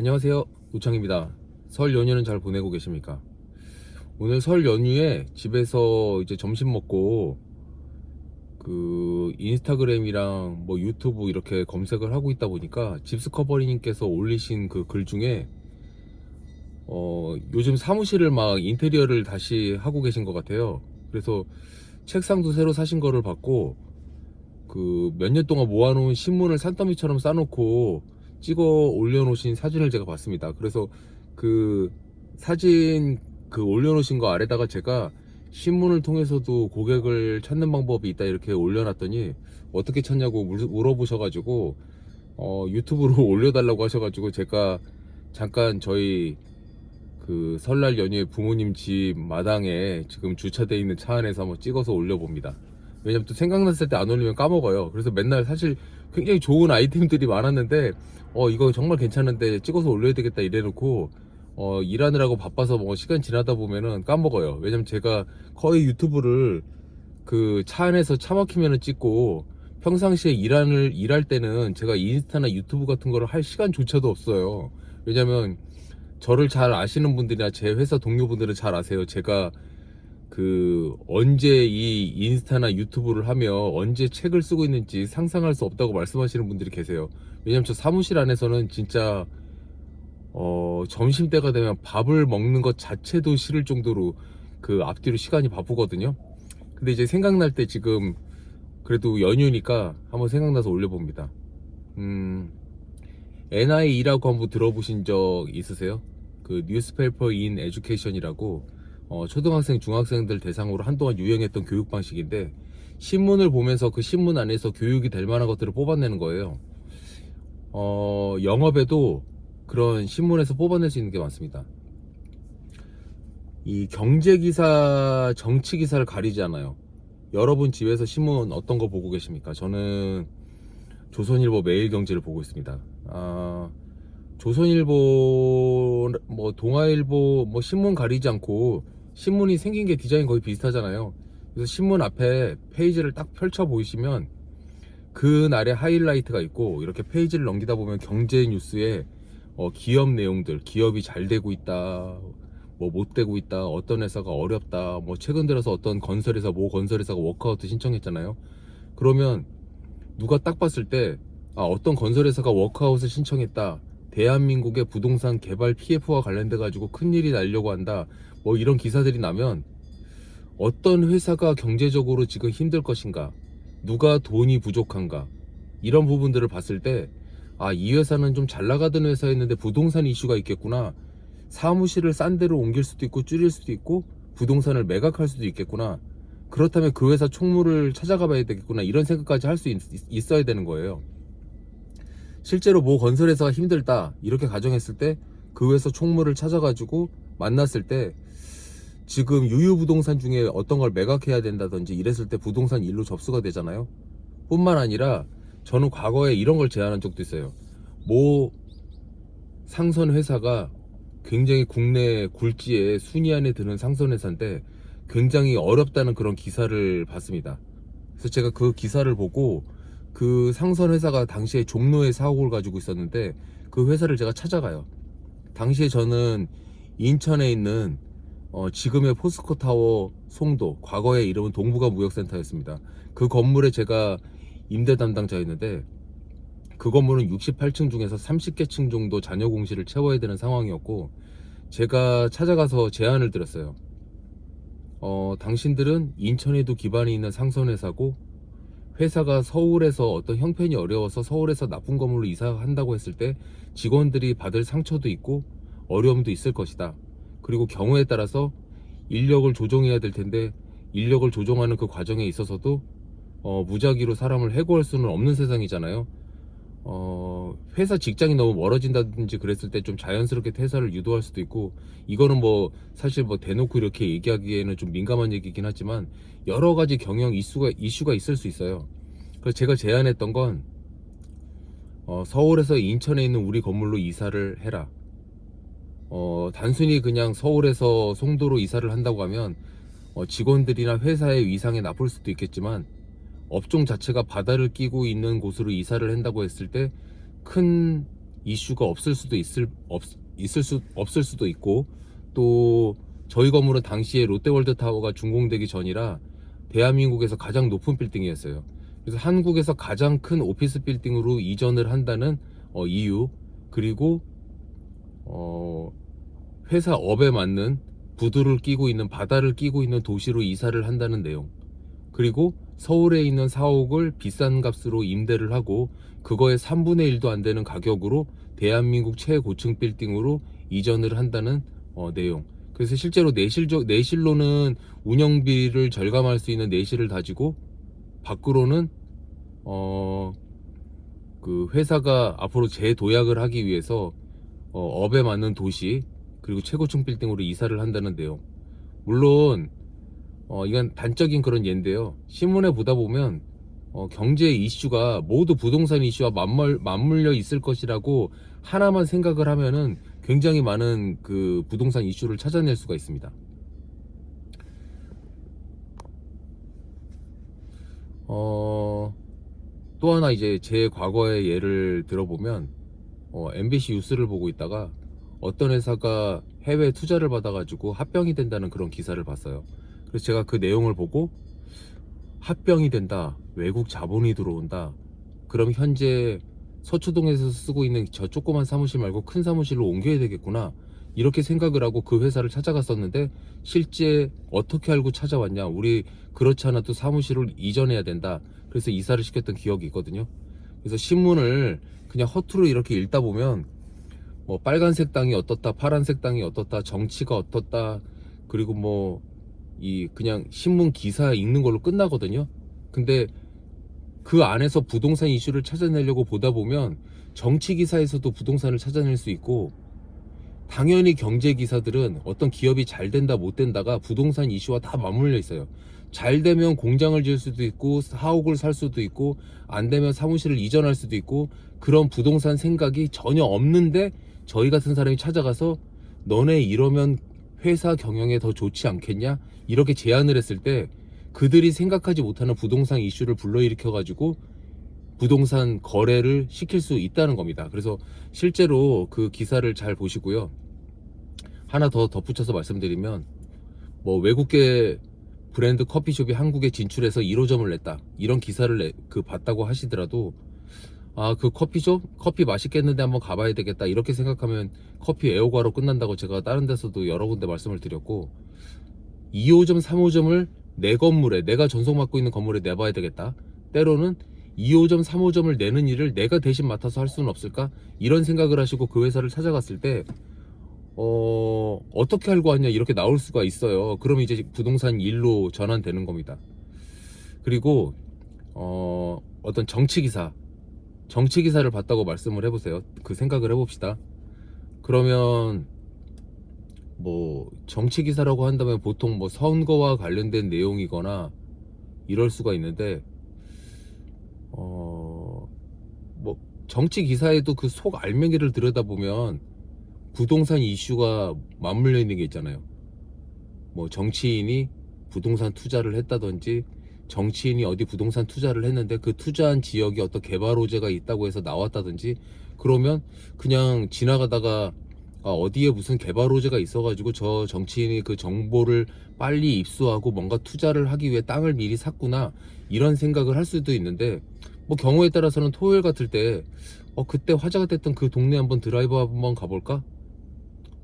안녕하세요, 노창입니다. 설 연휴는 잘 보내고 계십니까? 오늘 설 연휴에 집에서 이제 점심 먹고 그 인스타그램이랑 뭐 유튜브 이렇게 검색을 하고 있다 보니까 집스커버리님께서 올리신 그 글 중에 요즘 사무실을 막 인테리어를 다시 하고 계신 것 같아요. 그래서 책상도 새로 사신 거를 봤고, 그 몇 년 동안 모아놓은 신문을 산더미처럼 싸놓고 찍어 올려놓으신 사진을 제가 봤습니다. 그래서 그 사진 그 올려놓으신 거 아래다가 제가 신문을 통해서도 고객을 찾는 방법이 있다 이렇게 올려놨더니 어떻게 찾냐고 물어보셔가지고 유튜브로 올려달라고 하셔가지고 제가 잠깐 저희 그 설날 연휴에 부모님 집 마당에 지금 주차되어 있는 차 안에서 한번 찍어서 올려봅니다. 왜냐면 또 생각났을 때 안 올리면 까먹어요. 그래서 맨날 사실 굉장히 좋은 아이템들이 많았는데 이거 정말 괜찮은데 찍어서 올려야 되겠다 이래놓고 일하느라고 바빠서 뭐 시간 지나다 보면은 까먹어요. 왜냐면 제가 거의 유튜브를 그 차 안에서 차 막히면은 찍고, 평상시에 일할 때는 제가 인스타나 유튜브 같은 거를 할 시간조차도 없어요. 왜냐면 저를 잘 아시는 분들이나 제 회사 동료분들은 잘 아세요. 제가 그 언제 이 인스타나 유튜브를 하며 언제 책을 쓰고 있는지 상상할 수 없다고 말씀하시는 분들이 계세요. 왜냐면 저 사무실 안에서는 진짜 점심때가 되면 밥을 먹는 것 자체도 싫을 정도로 그 앞뒤로 시간이 바쁘거든요. 근데 이제 생각날 때 지금 그래도 연휴니까 한번 생각나서 올려봅니다. NIE라고 한번 들어보신 적 있으세요? 그 뉴스페이퍼 인 에듀케이션이라고 초등학생, 중학생들 대상으로 한동안 유행했던 교육 방식인데, 신문을 보면서 그 신문 안에서 교육이 될 만한 것들을 뽑아내는 거예요. 영업에도 그런 신문에서 뽑아낼 수 있는 게 많습니다. 이 경제기사, 정치기사를 가리지 않아요. 여러분 집에서 신문 어떤 거 보고 계십니까? 저는 조선일보, 매일경제를 보고 있습니다. 조선일보, 뭐 동아일보, 뭐 신문 가리지 않고 신문이 생긴 게 디자인 거의 비슷하잖아요. 그래서 신문 앞에 페이지를 딱 펼쳐 보이시면 그 날의 하이라이트가 있고, 이렇게 페이지를 넘기다 보면 경제 뉴스에 기업 내용들, 기업이 잘 되고 있다, 뭐 못 되고 있다, 어떤 회사가 어렵다, 뭐 최근 들어서 어떤 건설회사, 모 건설회사가 워크아웃 신청했잖아요. 그러면 누가 딱 봤을 때 어떤 건설회사가 워크아웃을 신청했다, 대한민국의 부동산 개발 PF와 관련돼 가지고 큰일이 나려고 한다, 뭐 이런 기사들이 나면 어떤 회사가 경제적으로 지금 힘들 것인가, 누가 돈이 부족한가, 이런 부분들을 봤을 때 이 회사는 좀 잘 나가던 회사였는데 부동산 이슈가 있겠구나, 사무실을 싼 데로 옮길 수도 있고 줄일 수도 있고 부동산을 매각할 수도 있겠구나, 그렇다면 그 회사 총무를 찾아가 봐야 되겠구나, 이런 생각까지 할 수 있어야 되는 거예요. 실제로 모 건설회사가 힘들다 이렇게 가정했을 때 그 회사 총무를 찾아가지고 만났을 때 지금 유유부동산 중에 어떤 걸 매각해야 된다든지 이랬을 때 부동산 일로 접수가 되잖아요. 뿐만 아니라 저는 과거에 이런 걸 제안한 적도 있어요. 모 상선 회사가 굉장히 국내 굴지에 순위 안에 드는 상선 회사인데 굉장히 어렵다는 그런 기사를 봤습니다. 그래서 제가 그 기사를 보고 그 상선 회사가 당시에 종로에 사옥을 가지고 있었는데 그 회사를 제가 찾아가요. 당시에 저는 인천에 있는 지금의 포스코타워 송도, 과거의 이름은 동부가 무역센터였습니다. 그 건물에 제가 임대 담당자였는데 그 건물은 68층 중에서 30개 층 정도 잔여 공실을 채워야 되는 상황이었고, 제가 찾아가서 제안을 드렸어요. 당신들은 인천에도 기반이 있는 상선회사고 회사가 서울에서 어떤 형편이 어려워서 서울에서 나쁜 건물로 이사한다고 했을 때 직원들이 받을 상처도 있고 어려움도 있을 것이다. 그리고 경우에 따라서 인력을 조정해야 될 텐데 인력을 조정하는 그 과정에 있어서도 무작위로 사람을 해고할 수는 없는 세상이잖아요. 회사 직장이 너무 멀어진다든지 그랬을 때 좀 자연스럽게 퇴사를 유도할 수도 있고, 이거는 뭐 사실 뭐 대놓고 이렇게 얘기하기에는 좀 민감한 얘기긴 하지만 여러 가지 경영 이슈가 있을 수 있어요. 그래서 제가 제안했던 건 서울에서 인천에 있는 우리 건물로 이사를 해라. 단순히 그냥 서울에서 송도로 이사를 한다고 하면 직원들이나 회사의 위상에 나쁠 수도 있겠지만, 업종 자체가 바다를 끼고 있는 곳으로 이사를 한다고 했을 때 큰 이슈가 없을 수도 있고, 또 저희 건물은 당시에 롯데월드타워가 준공되기 전이라 대한민국에서 가장 높은 빌딩이었어요. 그래서 한국에서 가장 큰 오피스 빌딩으로 이전을 한다는 이유, 그리고 회사 업에 맞는 부두를 끼고 있는, 바다를 끼고 있는 도시로 이사를 한다는 내용, 그리고 서울에 있는 4억을 비싼 값으로 임대를 하고 그거의 3분의 1도 안 되는 가격으로 대한민국 최고층 빌딩으로 이전을 한다는 내용. 그래서 실제로 내실로는 운영비를 절감할 수 있는 내실을 다지고, 밖으로는 그 회사가 앞으로 재도약을 하기 위해서 업에 맞는 도시, 그리고 최고층 빌딩으로 이사를 한다는 내용. 물론 이건 단적인 그런 예인데요. 신문에 보다 보면 경제 이슈가 모두 부동산 이슈와 맞물려 있을 것이라고 하나만 생각을 하면은 굉장히 많은 그 부동산 이슈를 찾아낼 수가 있습니다. 또 하나 이제 제 과거의 예를 들어보면, MBC 뉴스를 보고 있다가 어떤 회사가 해외 투자를 받아가지고 합병이 된다는 그런 기사를 봤어요. 그래서 제가 그 내용을 보고, 합병이 된다, 외국 자본이 들어온다, 그럼 현재 서초동에서 쓰고 있는 저 조그만 사무실 말고 큰 사무실로 옮겨야 되겠구나, 이렇게 생각을 하고 그 회사를 찾아갔었는데, 실제 어떻게 알고 찾아왔냐, 우리 그렇지 않아도 사무실을 이전해야 된다, 그래서 이사를 시켰던 기억이 있거든요. 그래서 신문을 그냥 허투루 이렇게 읽다 보면 뭐 빨간색 땅이 어떻다, 파란색 땅이 어떻다, 정치가 어떻다, 그리고 뭐 이 그냥 신문 기사 읽는 걸로 끝나거든요. 근데 그 안에서 부동산 이슈를 찾아내려고 보다 보면 정치 기사에서도 부동산을 찾아낼 수 있고, 당연히 경제 기사들은 어떤 기업이 잘 된다 못 된다가 부동산 이슈와 다 맞물려 있어요. 잘 되면 공장을 지을 수도 있고, 사옥을 살 수도 있고, 안 되면 사무실을 이전할 수도 있고, 그런 부동산 생각이 전혀 없는데 저희 같은 사람이 찾아가서 너네 이러면 회사 경영에 더 좋지 않겠냐, 이렇게 제안을 했을 때 그들이 생각하지 못하는 부동산 이슈를 불러일으켜 가지고 부동산 거래를 시킬 수 있다는 겁니다. 그래서 실제로 그 기사를 잘 보시고요. 하나 더 덧붙여서 말씀드리면, 뭐 외국계 브랜드 커피숍이 한국에 진출해서 1호점을 냈다, 이런 기사를 봤다고 하시더라도, 그 커피숍? 커피 맛있겠는데 한번 가봐야 되겠다, 이렇게 생각하면 커피 애호가로 끝난다고 제가 다른 데서도 여러 군데 말씀을 드렸고, 2호점, 3호점을 내 건물에, 내가 전속 맡고 있는 건물에 내봐야 되겠다, 때로는 2호점, 3호점을 내는 일을 내가 대신 맡아서 할 수는 없을까, 이런 생각을 하시고 그 회사를 찾아갔을 때 어떻게 알고 왔냐, 이렇게 나올 수가 있어요. 그럼 이제 부동산 일로 전환되는 겁니다. 그리고 어떤 정치 기사를 봤다고 말씀을 해보세요. 그 생각을 해봅시다. 그러면 뭐 정치 기사라고 한다면 보통 뭐 선거와 관련된 내용이거나 이럴 수가 있는데, 뭐 정치 기사에도 그 속 알맹이를 들여다보면 부동산 이슈가 맞물려 있는 게 있잖아요. 뭐 정치인이 부동산 투자를 했다든지, 정치인이 어디 부동산 투자를 했는데 그 투자한 지역에 어떤 개발 호재가 있다고 해서 나왔다든지, 그러면 그냥 지나가다가 어디에 무슨 개발 호재가 있어가지고 저 정치인이 그 정보를 빨리 입수하고 뭔가 투자를 하기 위해 땅을 미리 샀구나, 이런 생각을 할 수도 있는데, 뭐 경우에 따라서는 토요일 같을 때 그때 화제가 됐던 그 동네 한번 드라이브 한번 가볼까?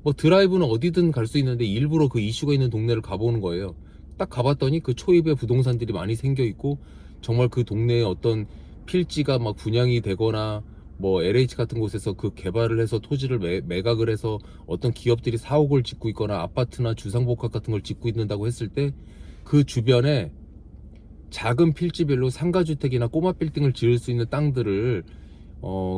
뭐 드라이브는 어디든 갈 수 있는데 일부러 그 이슈가 있는 동네를 가보는 거예요. 딱 가봤더니 그 초입에 부동산들이 많이 생겨 있고, 정말 그 동네에 어떤 필지가 막 분양이 되거나, 뭐 LH 같은 곳에서 그 개발을 해서 토지를 매각을 해서 어떤 기업들이 사옥을 짓고 있거나 아파트나 주상복합 같은 걸 짓고 있는다고 했을 때, 그 주변에 작은 필지별로 상가주택이나 꼬마 빌딩을 지을 수 있는 땅들을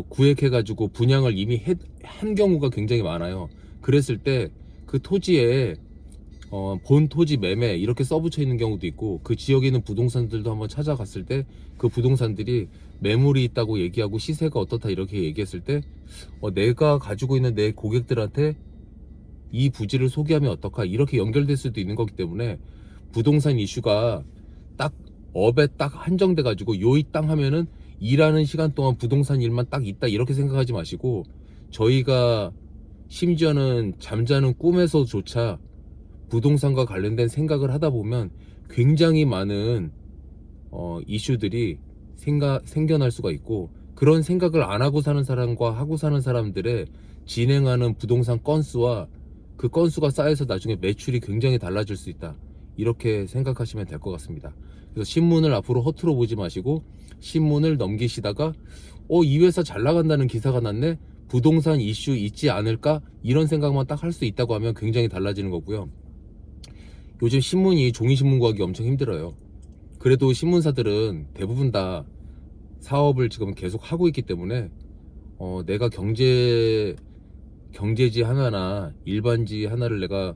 구획해가지고 분양을 이미 한 경우가 굉장히 많아요. 그랬을 때 그 토지에 본 토지 매매 이렇게 써붙여 있는 경우도 있고, 그 지역에 있는 부동산들도 한번 찾아갔을 때 그 부동산들이 매물이 있다고 얘기하고 시세가 어떻다 이렇게 얘기했을 때, 내가 가지고 있는 내 고객들한테 이 부지를 소개하면 어떨까, 이렇게 연결될 수도 있는 거기 때문에, 부동산 이슈가 딱 업에 딱 한정돼 가지고 요 이 땅 하면은 일하는 시간 동안 부동산 일만 딱 있다, 이렇게 생각하지 마시고, 저희가 심지어는 잠자는 꿈에서조차 부동산과 관련된 생각을 하다 보면 굉장히 많은 이슈들이 생겨날 수가 있고, 그런 생각을 안 하고 사는 사람과 하고 사는 사람들의 진행하는 부동산 건수와 그 건수가 쌓여서 나중에 매출이 굉장히 달라질 수 있다, 이렇게 생각하시면 될 것 같습니다. 그래서 신문을 앞으로 허투루 보지 마시고 신문을 넘기시다가 이 회사 잘 나간다는 기사가 났네, 부동산 이슈 있지 않을까, 이런 생각만 딱 할 수 있다고 하면 굉장히 달라지는 거고요. 요즘 신문이 종이신문 구하기 엄청 힘들어요. 그래도 신문사들은 대부분 다 사업을 지금 계속 하고 있기 때문에 내가 경제지 하나나 일반지 하나를 내가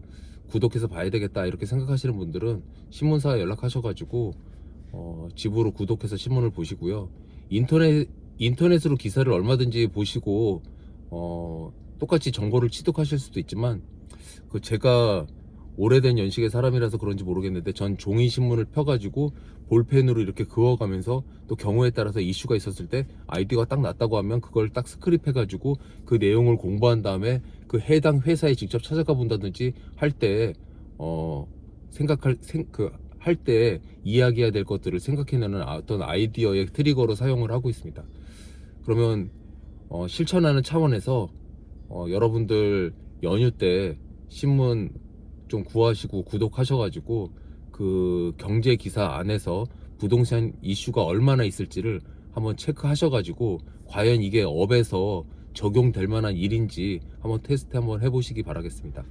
구독해서 봐야 되겠다, 이렇게 생각하시는 분들은 신문사에 연락하셔가지고 집으로 구독해서 신문을 보시고요. 인터넷으로 기사를 얼마든지 보시고 똑같이 정보를 취득하실 수도 있지만, 제가 오래된 연식의 사람이라서 그런지 모르겠는데 전 종이 신문을 펴가지고 볼펜으로 이렇게 그어가면서, 또 경우에 따라서 이슈가 있었을 때 아이디어가 딱 났다고 하면 그걸 딱 스크립해가지고 그 내용을 공부한 다음에 그 해당 회사에 직접 찾아가 본다든지 할 때 할 때 이야기해야 될 것들을 생각해내는 어떤 아이디어의 트리거로 사용을 하고 있습니다. 그러면 실천하는 차원에서 여러분들 연휴 때 신문 좀 구하시고 구독하셔가지고 그 경제 기사 안에서 부동산 이슈가 얼마나 있을지를 한번 체크하셔가지고 과연 이게 업에서 적용될 만한 일인지 한번 테스트 한번 해보시기 바라겠습니다.